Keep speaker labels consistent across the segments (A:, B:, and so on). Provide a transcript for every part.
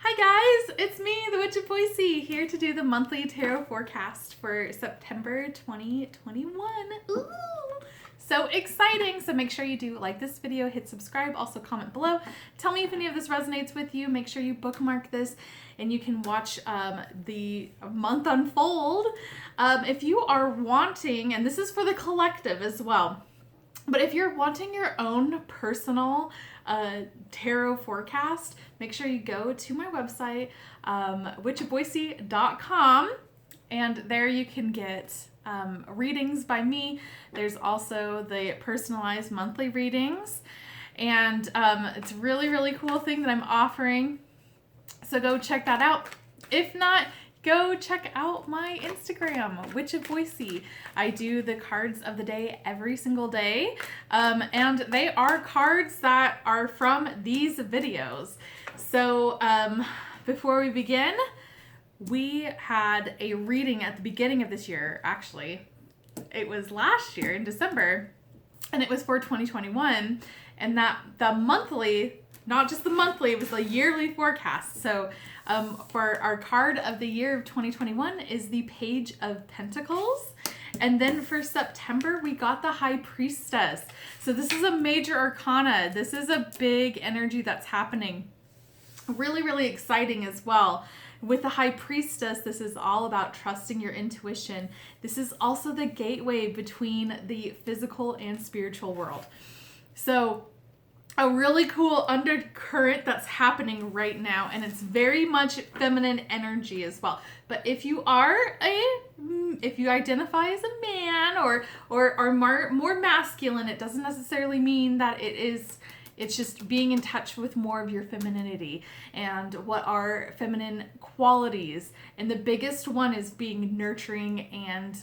A: Hi guys, it's me, the Witch of Boise, here to do the monthly tarot forecast for September 2021. Ooh! So exciting! So make sure you do like this video, hit subscribe, also comment below. Tell me if any of this resonates with you. Make sure you bookmark this and you can watch the month unfold. If you are wanting, and this is for the collective as well, but if you're wanting your own personal tarot forecast, make sure you go to my website, witchofboise.com, and there you can get readings by me. There's also the personalized monthly readings, and it's a really, really cool thing that I'm offering. So go check that out. If not, go check out my Instagram, Witch of Boise. I do the cards of the day every single day. And they are cards that are from these videos. So before we begin, we had a reading at the beginning of this year, actually. It was last year in December, and it was for 2021. And that the monthly, not just the monthly, it was the yearly forecast. So for our card of the year of 2021 is the Page of Pentacles. And then for September, we got the High Priestess. So this is a major arcana. This is a big energy that's happening. Really, really exciting as well. With the High Priestess, this is all about trusting your intuition. This is also the gateway between the physical and spiritual world. So a really cool undercurrent that's happening right now, and it's very much feminine energy as well. But if you identify as a man or more masculine, it doesn't necessarily mean that it's just being in touch with more of your femininity and what are feminine qualities. And the biggest one is being nurturing and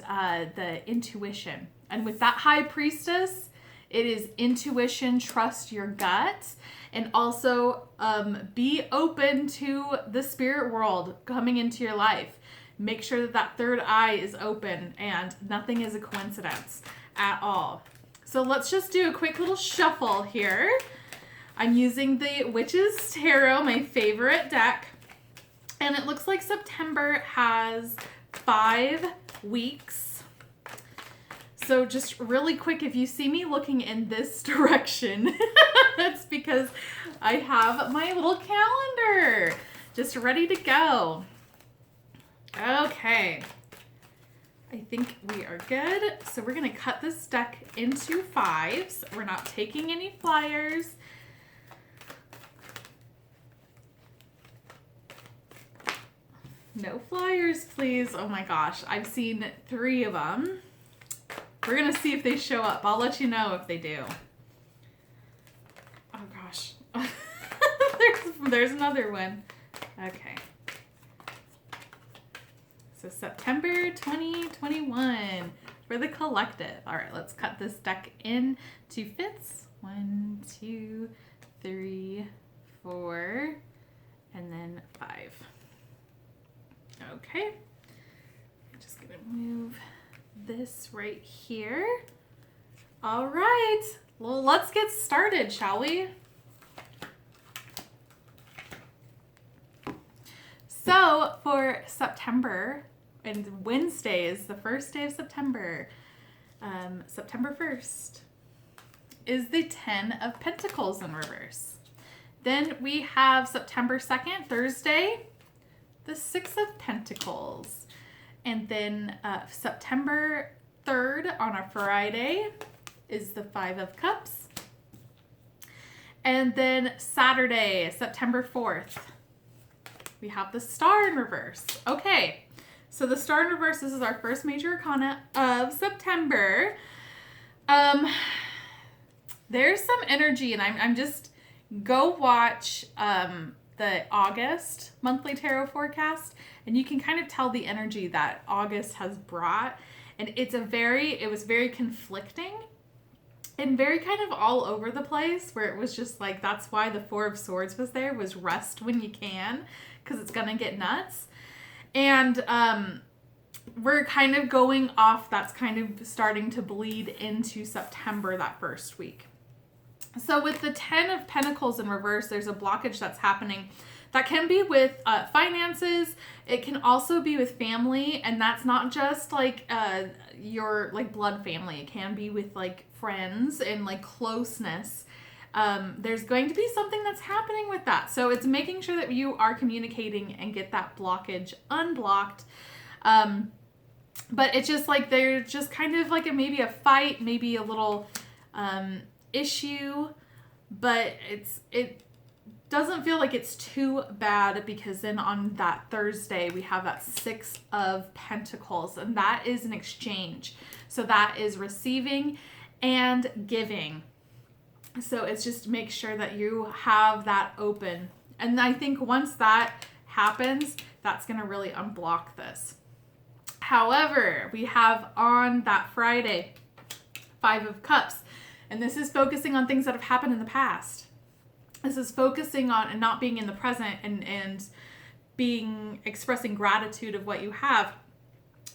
A: the intuition. And with that High Priestess, it is intuition, trust your gut, and also be open to the spirit world coming into your life. Make sure that that third eye is open and nothing is a coincidence at all. So let's just do a quick little shuffle here. I'm using the Witch's Tarot, my favorite deck, and it looks like September has 5 weeks. So just really quick, if you see me looking in this direction, that's because I have my little calendar just ready to go. Okay. I think we are good. So we're going to cut this deck into 5s. We're not taking any flyers. No flyers, please. Oh my gosh. I've seen 3 of them. We're going to see if they show up. I'll let you know if they do. Oh, gosh. there's another one. Okay. So September 2021 for the collective. All right, let's cut this deck into 5ths. 1, 2, 3, 4, and then 5. Okay. I'm just going to move this right here. All right, well, let's get started, shall we? So for September, and Wednesday is the first day of September, September 1st is the 10 of Pentacles in reverse. Then we have September 2nd, Thursday, the 6 of Pentacles. And then September 3rd on a Friday is the 5 of Cups. And then Saturday, September 4th, we have the Star in reverse. Okay, so the Star in reverse, this is our first major arcana of September. There's some energy, and I'm just, go watch the August monthly tarot forecast, and you can kind of tell the energy that August has brought. And it was very conflicting and very kind of all over the place, where it was just like, that's why the 4 of Swords was there, was rest when you can, because it's gonna get nuts. And we're kind of going off, that's kind of starting to bleed into September that first week. So with the 10 of Pentacles in reverse, there's a blockage that's happening. That can be with finances. It can also be with family, and that's not just like your like blood family. It can be with like friends and like closeness. There's going to be something that's happening with that. So it's making sure that you are communicating and get that blockage unblocked. But it's just like there's just kind of like maybe a fight, maybe a little issue, but it doesn't feel like it's too bad, because then on that Thursday we have that 6 of Pentacles, and that is an exchange. So that is receiving and giving. So it's just make sure that you have that open. And I think once that happens, that's going to really unblock this. However, we have on that Friday, 5 of Cups. And this is focusing on things that have happened in the past. This is focusing on and not being in the present and expressing gratitude of what you have.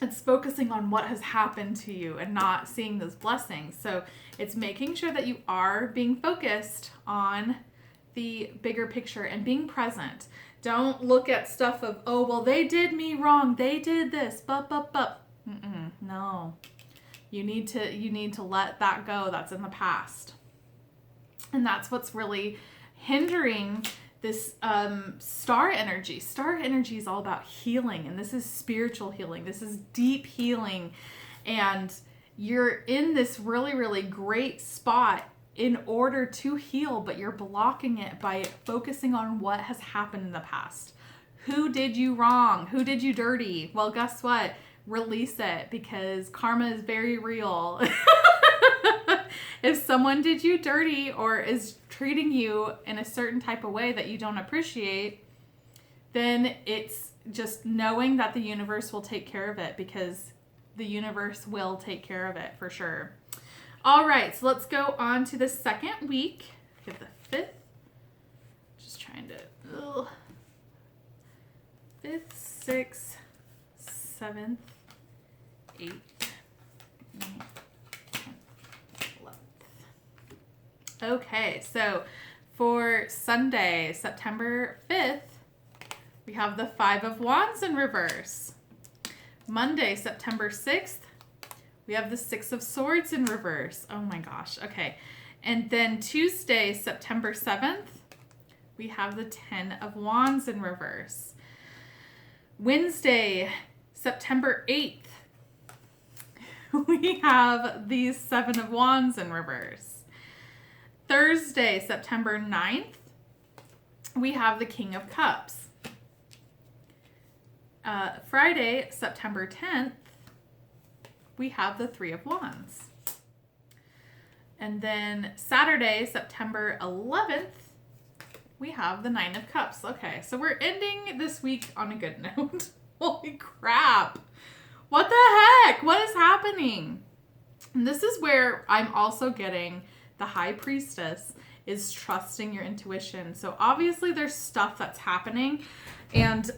A: It's focusing on what has happened to you and not seeing those blessings. So it's making sure that you are being focused on the bigger picture and being present. Don't look at stuff of, oh, well, they did me wrong. They did this. No. You need to let that go. That's in the past. And that's what's really hindering this star energy. Star energy is all about healing, and this is spiritual healing. This is deep healing, and you're in this really, really great spot in order to heal, but you're blocking it by focusing on what has happened in the past. Who did you wrong? Who did you dirty? Well, guess what? Release it, because karma is very real. If someone did you dirty or is treating you in a certain type of way that you don't appreciate, then it's just knowing that the universe will take care of it, because the universe will take care of it for sure. All right, so let's go on to the second week. Get the 5th. Just trying to... 5th, 6th, 7th, 8th, 9th, 10th, 11th. Okay, so for Sunday, September 5th, we have the 5 of Wands in reverse. Monday, September 6th, we have the 6 of Swords in reverse. Oh my gosh. Okay. And then Tuesday, September 7th, we have the 10 of Wands in reverse. Wednesday, September 8th, we have the 7 of Wands in reverse. Thursday, September 9th, we have the King of Cups. Friday, September 10th, we have the 3 of Wands. And then Saturday, September 11th, we have the 9 of Cups. Okay, so we're ending this week on a good note. Holy crap. What the heck? What is happening? And this is where I'm also getting the High Priestess is trusting your intuition. So obviously there's stuff that's happening. And,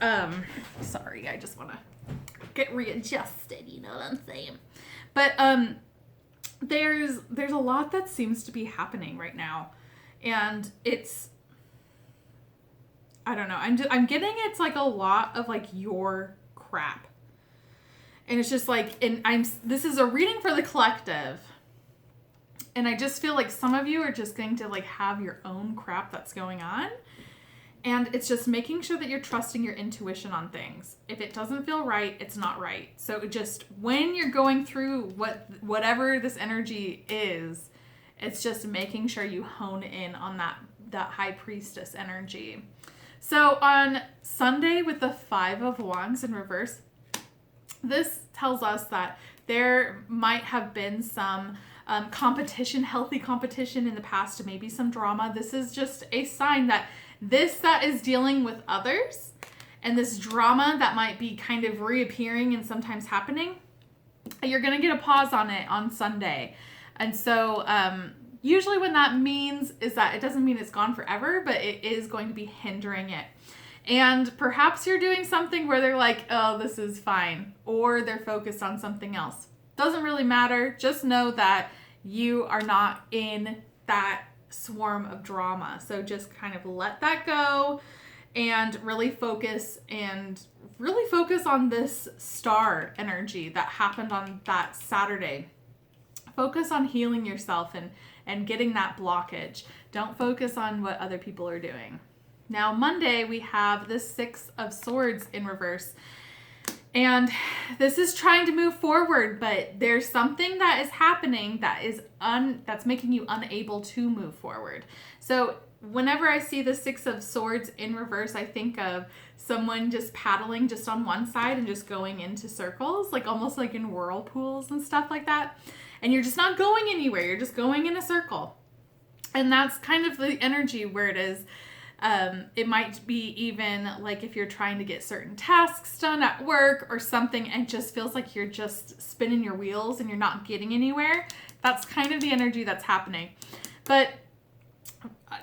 A: sorry, I just want to get readjusted, you know what I'm saying? But, there's a lot that seems to be happening right now. And it's, I don't know, I'm getting it's like a lot of like your crap. And it's just like, this is a reading for the collective. And I just feel like some of you are just going to like have your own crap that's going on. And it's just making sure that you're trusting your intuition on things. If it doesn't feel right, it's not right. So just when you're going through whatever this energy is, it's just making sure you hone in on that High Priestess energy. So on Sunday with the 5 of Wands in reverse, this tells us that there might have been some competition, healthy competition in the past, maybe some drama. This is just a sign that that is dealing with others, and this drama that might be kind of reappearing and sometimes happening, you're going to get a pause on it on Sunday. And so usually what that means is that it doesn't mean it's gone forever, but it is going to be hindering it. And perhaps you're doing something where they're like, oh, this is fine, or they're focused on something else. Doesn't really matter. Just know that you are not in that swarm of drama. So just kind of let that go and really focus on this star energy that happened on that Saturday. Focus on healing yourself and getting that blockage. Don't focus on what other people are doing. Now, Monday, we have the Six of Swords in reverse. And this is trying to move forward, but there's something that is happening that's making you unable to move forward. So whenever I see the Six of Swords in reverse, I think of someone just paddling just on one side and just going into circles, like almost like in whirlpools and stuff like that. And you're just not going anywhere. You're just going in a circle. And that's kind of the energy where it is. It might be even like if you're trying to get certain tasks done at work or something and just feels like you're just spinning your wheels and you're not getting anywhere. That's kind of the energy that's happening. But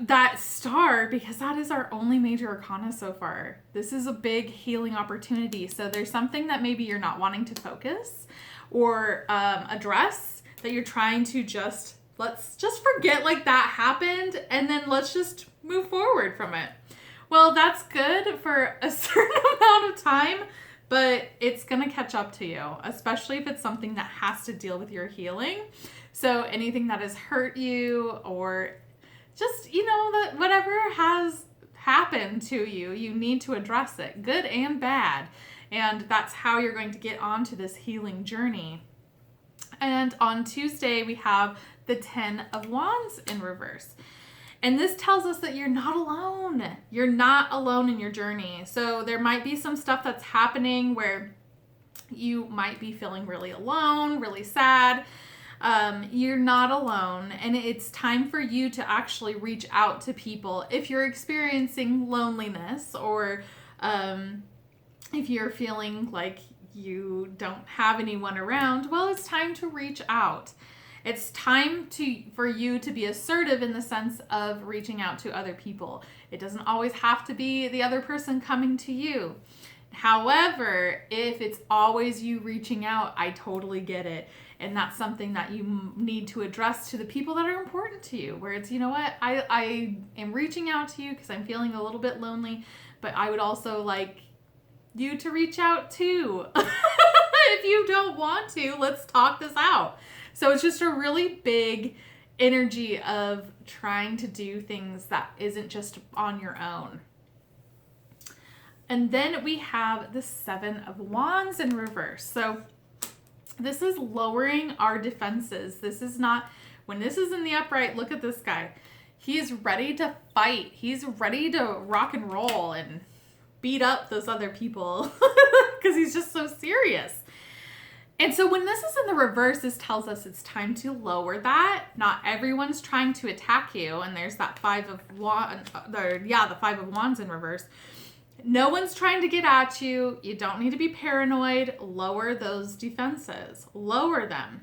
A: that star, because that is our only major arcana so far, this is a big healing opportunity. So there's something that maybe you're not wanting to focus or address, that you're trying to let's just forget like that happened and then let's just move forward from it. Well, that's good for a certain amount of time, but it's going to catch up to you, especially if it's something that has to deal with your healing. So anything that has hurt you or just, that whatever has happened to you, you need to address it, good and bad. And that's how you're going to get onto this healing journey. And on Tuesday, we have the 10 of Wands in reverse. And this tells us that you're not alone. You're not alone in your journey. So there might be some stuff that's happening where you might be feeling really alone, really sad. You're not alone. And it's time for you to actually reach out to people. If you're experiencing loneliness or if you're feeling like you don't have anyone around, well, it's time to reach out. It's time for you to be assertive in the sense of reaching out to other people. It doesn't always have to be the other person coming to you. However, if it's always you reaching out, I totally get it. And that's something that you need to address to the people that are important to you, where it's, I am reaching out to you because I'm feeling a little bit lonely, but I would also like you to reach out too. If you don't want to, let's talk this out. So it's just a really big energy of trying to do things that isn't just on your own. And then we have the 7 of Wands in reverse. So this is lowering our defenses. This is not, when this is in the upright, look at this guy. He's ready to fight. He's ready to rock and roll and beat up those other people because he's just so serious. And so when this is in the reverse, this tells us it's time to lower that. Not everyone's trying to attack you. And there's that 5 of Wands, the 5 of Wands in reverse. No one's trying to get at you. You don't need to be paranoid. Lower those defenses. Lower them.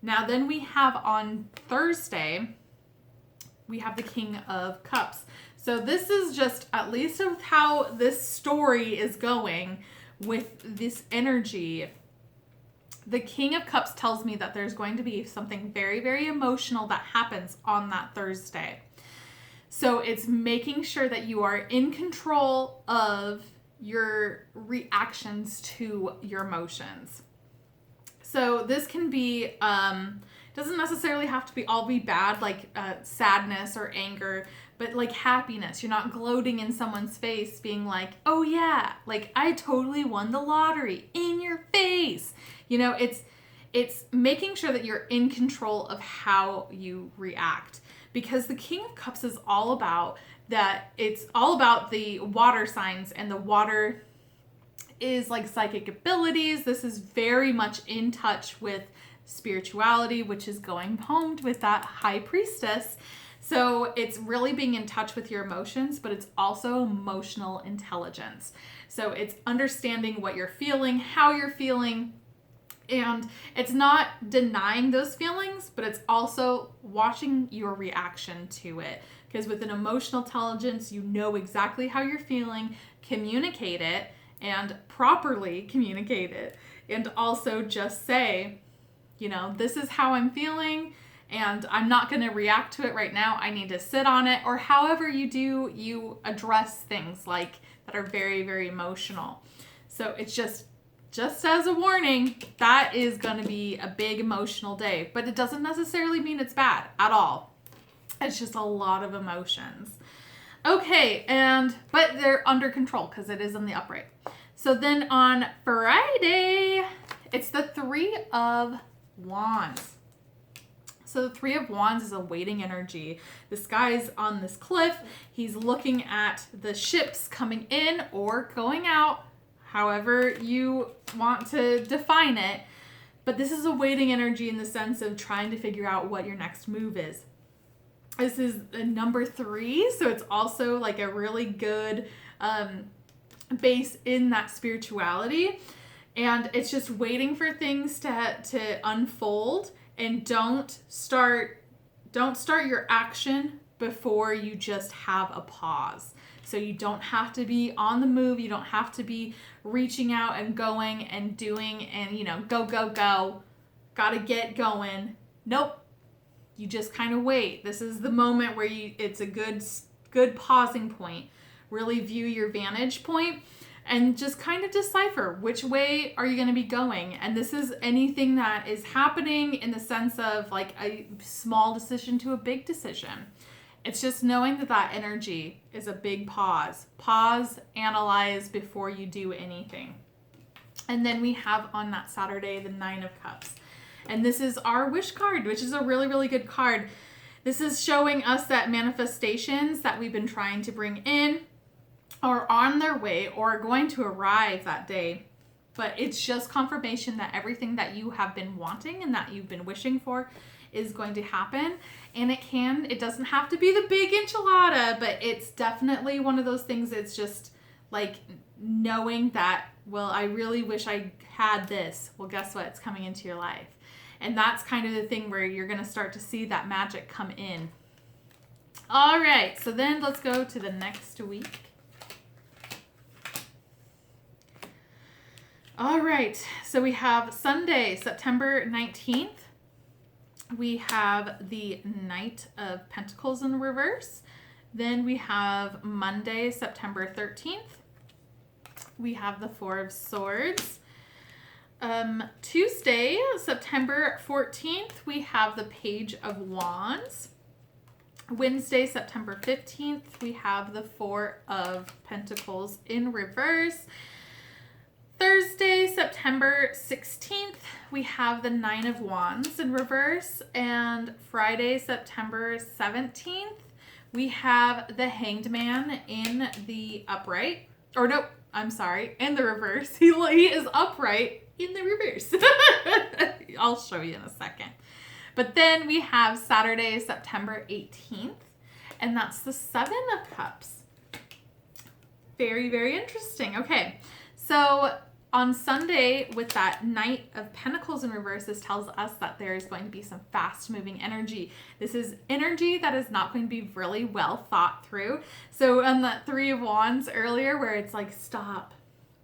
A: Now then we have on Thursday, we have the King of Cups. So this is just at least of how this story is going with this energy. The King of Cups tells me that there's going to be something very, very emotional that happens on that Thursday. So it's making sure that you are in control of your reactions to your emotions. So this can be, doesn't necessarily have to be all be bad, like sadness or anger, but like happiness. You're not gloating in someone's face being like, oh yeah, like I totally won the lottery in your face. It's making sure that you're in control of how you react, because the King of Cups is all about that. It's all about the water signs, and the water is like psychic abilities. This is very much in touch with spirituality, which is going home with that High Priestess. So it's really being in touch with your emotions, but it's also emotional intelligence. So it's understanding what you're feeling, how you're feeling, and it's not denying those feelings, but it's also watching your reaction to it. Because with an emotional intelligence, you know exactly how you're feeling, communicate it, and properly communicate it. And also just say, this is how I'm feeling, and I'm not going to react to it right now. I need to sit on it, or however you address things like that are very, very emotional. So it's just as a warning, that is going to be a big emotional day, but it doesn't necessarily mean it's bad at all. It's just a lot of emotions. Okay, but they're under control because it is in the upright. So then on Friday, it's the Three of Wands. So the Three of Wands is a waiting energy. This guy's on this cliff. He's looking at the ships coming in or going out, however you want to define it. But this is a waiting energy in the sense of trying to figure out what your next move is. This is a number 3, so it's also like a really good base in that spirituality. And it's just waiting for things to unfold. And don't start your action before you just have a pause. So you don't have to be on the move. You don't have to be reaching out and going and doing and, go. Gotta get going. Nope. You just kind of wait. This is the moment where it's a good pausing point. Really view your vantage point and just kind of decipher which way are you going to be going. And this is anything that is happening in the sense of like a small decision to a big decision. It's just knowing that energy is a big pause. Pause, analyze before you do anything. And then we have on that Saturday, the 9 of Cups. And this is our wish card, which is a really, really good card. This is showing us that manifestations that we've been trying to bring in are on their way or are going to arrive that day. But it's just confirmation that everything that you have been wanting and that you've been wishing for is going to happen. And it doesn't have to be the big enchilada, but it's definitely one of those things. It's just like knowing that, well, I really wish I had this. Well, guess what? It's coming into your life. And that's kind of the thing where you're going to start to see that magic come in. All right. So then let's go to the next week. All right. So we have Sunday, September 19th. We have the Knight of Pentacles in reverse. Then we have Monday, September 13th. We have the Four of Swords. Tuesday, September 14th, we have the Page of Wands. Wednesday, September 15th, we have the Four of Pentacles in reverse. Thursday, September 16th, we have the Nine of Wands in reverse. And Friday, September 17th, we have the Hanged Man in the upright. Or no, I'm sorry, in the reverse. He is upright in the reverse. I'll show you in a second. But then we have Saturday, September 18th, and that's the Seven of Cups. Very, very interesting. Okay, so on Sunday with that Knight of Pentacles in reverse, this tells us that there is going to be some fast-moving energy. This is energy that is not going to be really well thought through. So on that Three of Wands earlier where it's like, stop,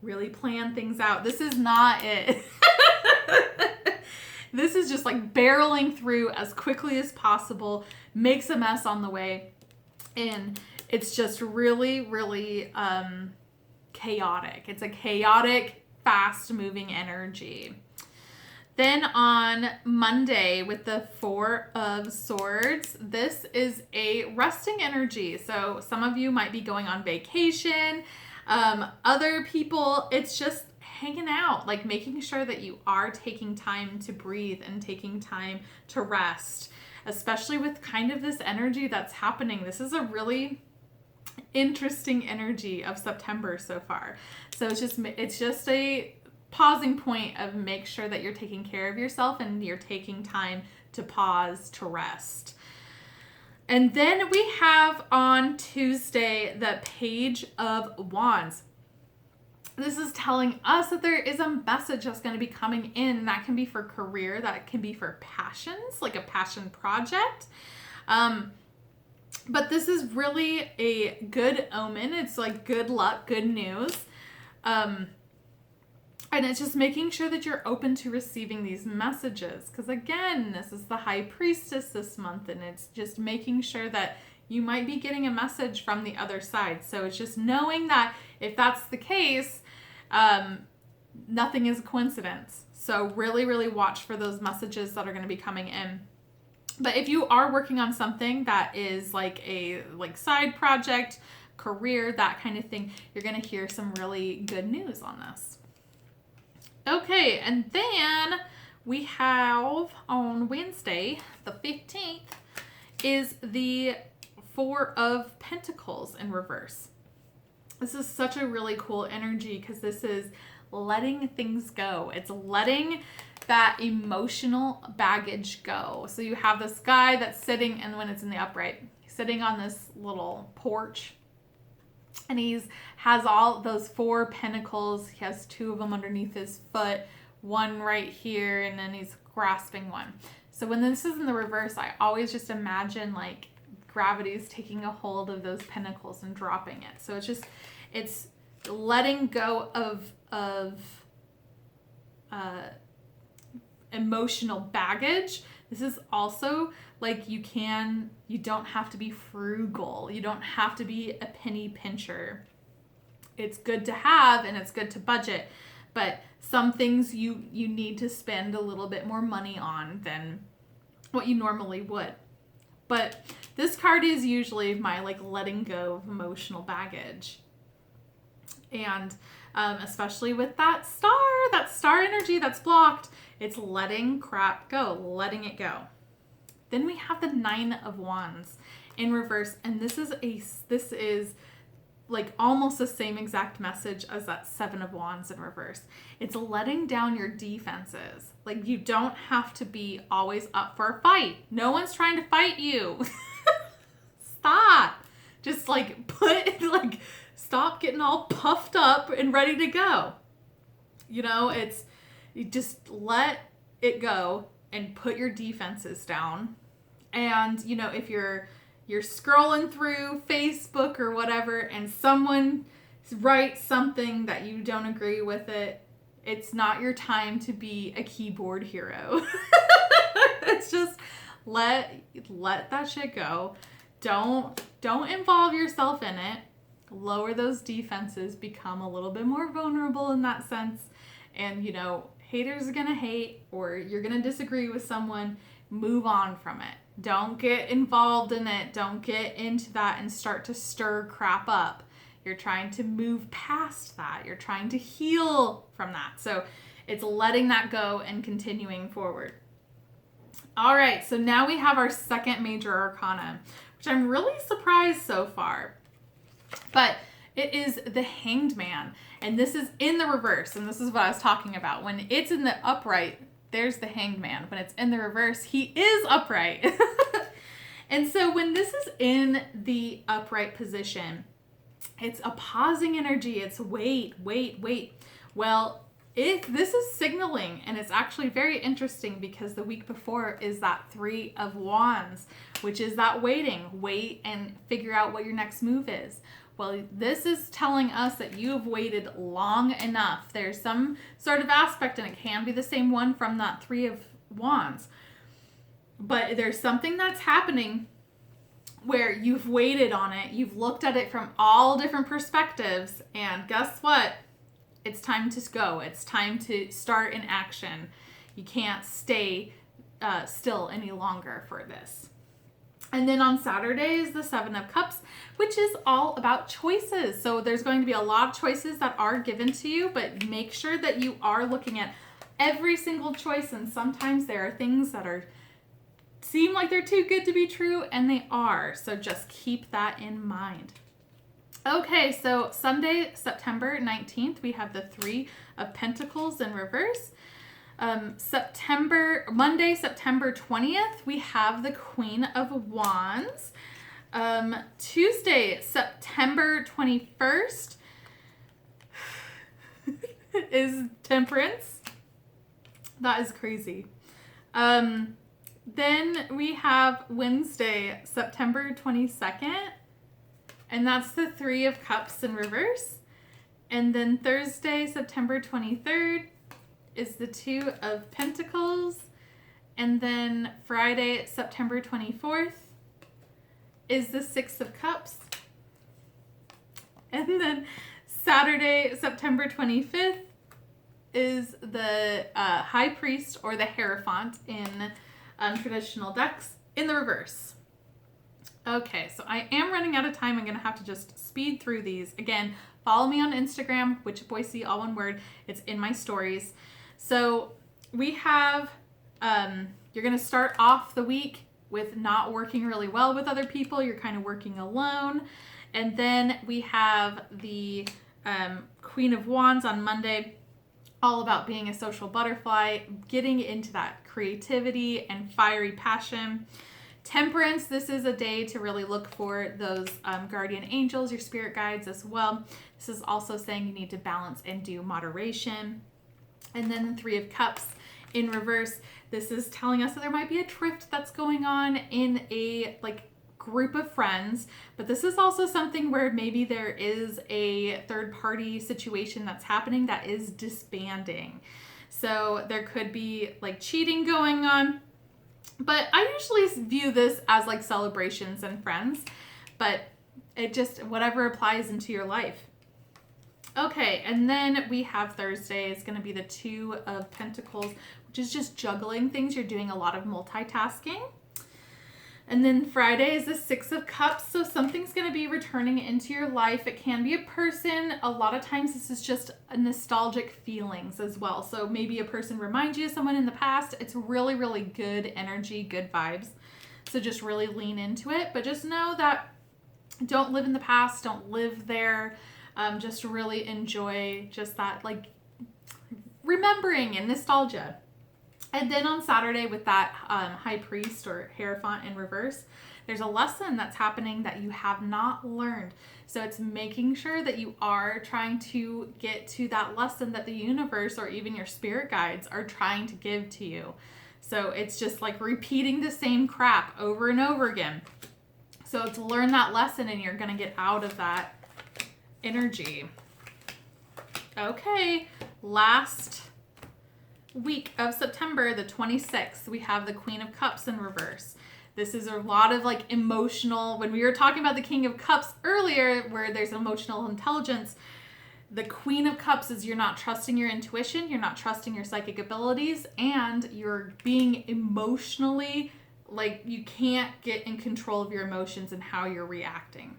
A: really plan things out. This is not it. This is just like barreling through as quickly as possible, makes a mess on the way, and it's just really, really chaotic. It's a chaotic, fast-moving energy. Then on Monday with the Four of Swords, this is a resting energy. So some of you might be going on vacation. Other people, it's just hanging out, like making sure that you are taking time to breathe and taking time to rest, especially with kind of this energy that's happening. This is a really interesting energy of September so far. So it's just a pausing point of make sure that you're taking care of yourself and you're taking time to pause, to rest. And then we have on Tuesday the Page of Wands. This is telling us that there is a message that's going to be coming in. That can be for career, that can be for passions, like a passion project. But this is really a good omen. It's like good luck, good news. And it's just making sure that you're open to receiving these messages. Because again, this is the High Priestess this month, and it's just making sure that you might be getting a message from the other side. So it's just knowing that if that's the case, nothing is a coincidence. So really, really watch for those messages that are going to be coming in. But if you are working on something that is like a side project, career, that kind of thing, you're going to hear some really good news on this. Okay, and then we have on Wednesday, the 15th, is the Four of Pentacles in reverse. This is such a really cool energy because this is letting things go. It's letting that emotional baggage go. So you have this guy that's sitting, and when it's in the upright, sitting on this little porch, and has all those 4 pentacles. He has 2 of them underneath his foot, one right here, and then he's grasping one. So when this is in the reverse, I always just imagine like gravity is taking a hold of those pentacles and dropping it. So it's letting go of emotional baggage. This is also like you don't have to be frugal. You don't have to be a penny pincher. It's good to have and it's good to budget, but some things you need to spend a little bit more money on than what you normally would. But this card is usually my like letting go of emotional baggage. And especially with that star energy that's blocked, it's letting crap go, letting it go. Then we have the 9 of Wands in reverse, and this is like almost the same exact message as that 7 of Wands in reverse. It's letting down your defenses. Like you don't have to be always up for a fight. No one's trying to fight you. Stop. Just stop getting all puffed up and ready to go. You just let it go and put your defenses down. And, if you're scrolling through Facebook or whatever and someone writes something that you don't agree with it's not your time to be a keyboard hero. It's just let that shit go. Don't involve yourself in it. Lower those defenses, become a little bit more vulnerable in that sense. And, haters are going to hate, or you're going to disagree with someone, move on from it. Don't get involved in it. Don't get into that and start to stir crap up. You're trying to move past that. You're trying to heal from that. So it's letting that go and continuing forward. All right, so now we have our second major arcana, which I'm really surprised so far. But it is the Hanged Man, and this is in the reverse, and this is what I was talking about. When it's in the upright, there's the Hanged Man. When it's in the reverse, he is upright. And so when this is in the upright position, it's a pausing energy. It's wait. Well, this is signaling, and it's actually very interesting because the week before is that 3 of Wands, which is that wait and figure out what your next move is. Well, this is telling us that you have waited long enough. There's some sort of aspect, and it can be the same one from that 3 of Wands. But there's something that's happening where you've waited on it. You've looked at it from all different perspectives. And guess what? It's time to go. It's time to start in action. You can't stay still any longer for this. And then on Saturday is the 7 of Cups, which is all about choices. So there's going to be a lot of choices that are given to you, but make sure that you are looking at every single choice. And sometimes there are things that seem like they're too good to be true, and they are. So just keep that in mind. Okay, so Sunday, September 19th, we have the 3 of Pentacles in reverse. Monday, September 20th, we have the Queen of Wands. Tuesday, September 21st is Temperance. That is crazy. Then we have Wednesday, September 22nd, and that's the 3 of Cups in reverse. And then Thursday, September 23rd is the Two of Pentacles. And then Friday, September 24th is the Six of Cups. And then Saturday, September 25th is the High Priest or the Hierophant in traditional decks in the reverse. Okay, so I am running out of time. I'm going to have to just speed through these. Again, follow me on Instagram, which Boise, all one word. It's in my stories. So we have, you're going to start off the week with not working really well with other people. You're kind of working alone. And then we have the Queen of Wands on Monday, all about being a social butterfly, getting into that creativity and fiery passion. Temperance, this is a day to really look for those guardian angels, your spirit guides as well. This is also saying you need to balance and do moderation. And then the Three of Cups in reverse. This is telling us that there might be a drift that's going on in a group of friends, but this is also something where maybe there is a third party situation that's happening that is disbanding. So there could be cheating going on. But I usually view this as celebrations and friends, but it just, whatever applies into your life. Okay, and then we have Thursday. It's going to be the Two of Pentacles, which is just juggling things. You're doing a lot of multitasking. And then Friday is the Six of Cups. So something's going to be returning into your life. It can be a person. A lot of times this is just nostalgic feelings as well. So maybe a person reminds you of someone in the past. It's really, really good energy, good vibes. So just really lean into it. But just know that don't live in the past. Don't live there. Just really enjoy just that remembering and nostalgia. And then on Saturday with that High Priest or Hierophant in reverse, there's a lesson that's happening that you have not learned. So it's making sure that you are trying to get to that lesson that the universe or even your spirit guides are trying to give to you. So it's just repeating the same crap over and over again. So to learn that lesson and you're going to get out of that energy. Okay, last week of September, the 26th, we have the Queen of Cups in reverse. This is a lot of emotional, when we were talking about the King of Cups earlier, where there's emotional intelligence, the Queen of Cups is you're not trusting your intuition, you're not trusting your psychic abilities, and you're being emotionally, you can't get in control of your emotions and how you're reacting.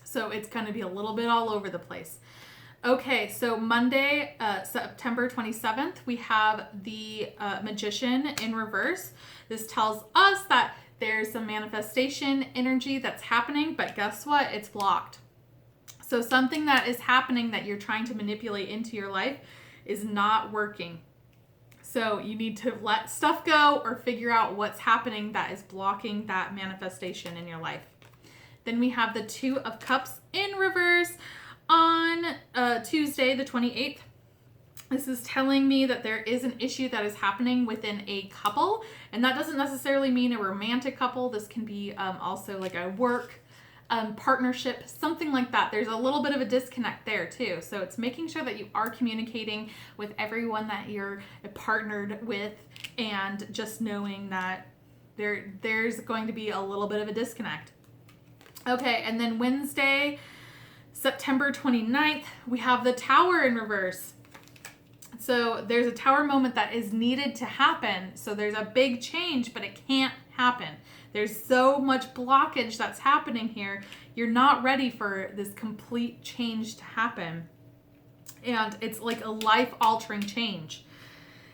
A: So it's going to be a little bit all over the place. Okay, so Monday, September 27th, we have the Magician in reverse. This tells us that there's some manifestation energy that's happening, but guess what? It's blocked. So something that is happening that you're trying to manipulate into your life is not working. So you need to let stuff go or figure out what's happening that is blocking that manifestation in your life. Then we have the Two of Cups in reverse. On Tuesday, the 28th, this is telling me that there is an issue that is happening within a couple. And that doesn't necessarily mean a romantic couple. This can be also a work partnership, something like that. There's a little bit of a disconnect there too. So it's making sure that you are communicating with everyone that you're partnered with and just knowing that there's going to be a little bit of a disconnect. Okay, and then Wednesday, September 29th, we have the Tower in reverse. So there's a Tower moment that is needed to happen. So there's a big change, but it can't happen. There's so much blockage that's happening here. You're not ready for this complete change to happen. And it's a life-altering change.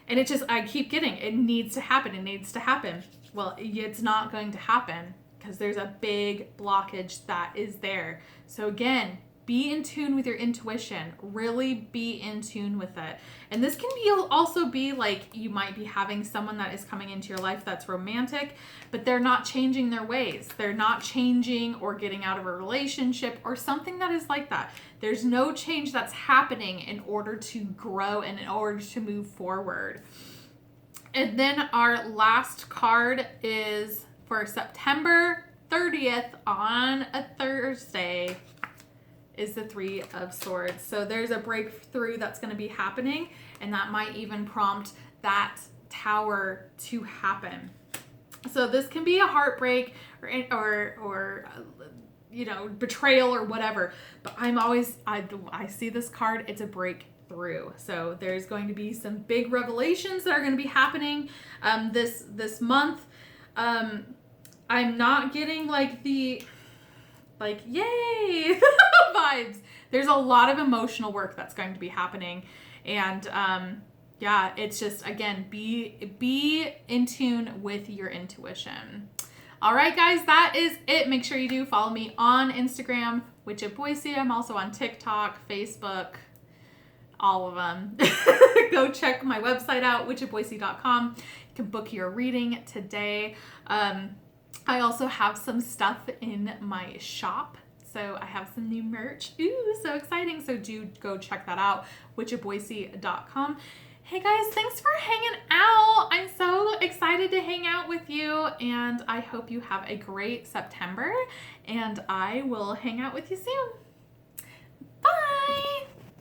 A: And it just, I keep getting, it needs to happen. It needs to happen. Well, it's not going to happen because there's a big blockage that is there. So again, be in tune with your intuition. Really be in tune with it. And this can also be you might be having someone that is coming into your life that's romantic, but they're not changing their ways. They're not changing or getting out of a relationship or something that is like that. There's no change that's happening in order to grow and in order to move forward. And then our last card is for September 30th on a Thursday is the Three of Swords. So there's a breakthrough that's going to be happening, and that might even prompt that Tower to happen. So this can be a heartbreak or you know, betrayal or whatever. But I see this card, it's a breakthrough. So there's going to be some big revelations that are going to be happening this month. I'm not getting like the yay vibes. There's a lot of emotional work that's going to be happening, and yeah, it's just, again, be in tune with your intuition. All right, guys, that is it. Make sure you do follow me on Instagram, Witch of Boise. I'm also on TikTok, Facebook, all of them. Go check my website out, witchofboise.com. You can book your reading today. I also have some stuff in my shop. So I have some new merch. Ooh, so exciting. So do go check that out, witchofboise.com. Hey guys, thanks for hanging out. I'm so excited to hang out with you, and I hope you have a great September, and I will hang out with you soon. Bye.